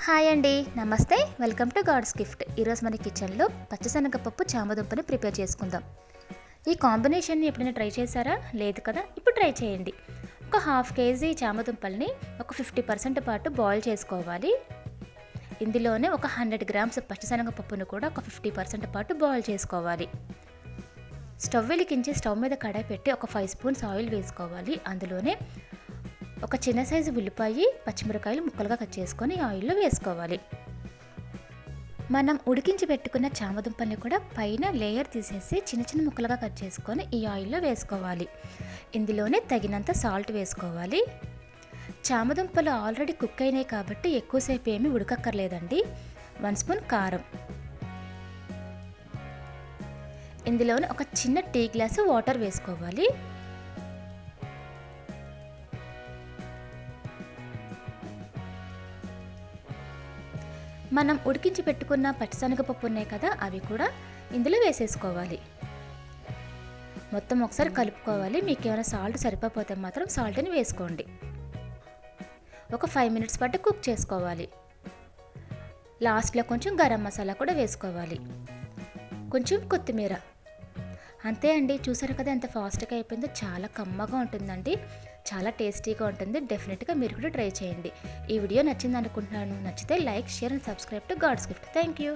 Hi అండి, నమస్తే. Welcome to God's gift. ఈరోజు మన కిచెన్లో పచ్చిశనగపప్పు చామదుంపని ప్రిపేర్ చేసుకుందాం. ఈ కాంబినేషన్ని ఎప్పుడైనా ట్రై చేశారా? లేదు కదా, ఇప్పుడు ట్రై చేయండి. ఒక హాఫ్ కేజీ చామదుంపల్ని ఒక 50% పాటు బాయిల్ చేసుకోవాలి. ఇందులోనే ఒక 100 గ్రామ్స్ పచ్చిశనగపప్పును కూడా ఒక 50% పాటు బాయిల్ చేసుకోవాలి. స్టవ్ వెలిగించి స్టవ్ మీద కడాయి పెట్టి ఒక 5 స్పూన్స్ ఆయిల్ వేసుకోవాలి. అందులోనే ఒక చిన్న సైజు ఉల్లిపాయ, పచ్చిమిరకాయలు ముక్కలుగా కట్ చేసుకొని ఆయిల్లో వేసుకోవాలి. మనం ఉడికించి పెట్టుకున్న చామదుంపల్ని కూడా పైన లేయర్ తీసేసి చిన్న చిన్న ముక్కలుగా కట్ చేసుకొని ఈ ఆయిల్లో వేసుకోవాలి. ఇందులోనే తగినంత సాల్ట్ వేసుకోవాలి. చామదుంపలు ఆల్రెడీ కుక్ అయినాయి కాబట్టి ఎక్కువసేపు ఏమీ ఉడకక్కర్లేదండి. 1 స్పూన్ కారం, ఇందులోనే ఒక చిన్న టీ గ్లాసు వాటర్ వేసుకోవాలి. మనం ఉడికించి పెట్టుకున్న పచ్చిశనగపప్పు ఉన్నాయి కదా, అవి కూడా ఇందులో వేసేసుకోవాలి. మొత్తం ఒకసారి కలుపుకోవాలి. మీకు ఏమైనా సాల్ట్ సరిపోతే మాత్రం సాల్ట్ని వేసుకోండి. ఒక 5 మినిట్స్ పాటు కుక్ చేసుకోవాలి. లాస్ట్లో కొంచెం గరం మసాలా కూడా వేసుకోవాలి, కొంచెం కొత్తిమీర. అంతే అండి, చూసారు కదా ఎంత ఫాస్ట్గా అయిపోయిందో. చాలా కమ్మగా ఉంటుందండి, చాలా టేస్టీగా ఉంటుంది. డెఫినెట్గా మీరు కూడా ట్రై చేయండి. ఈ వీడియో నచ్చింది అనుకుంటున్నాను. నచ్చితే like, share and subscribe to God's gift. Thank you.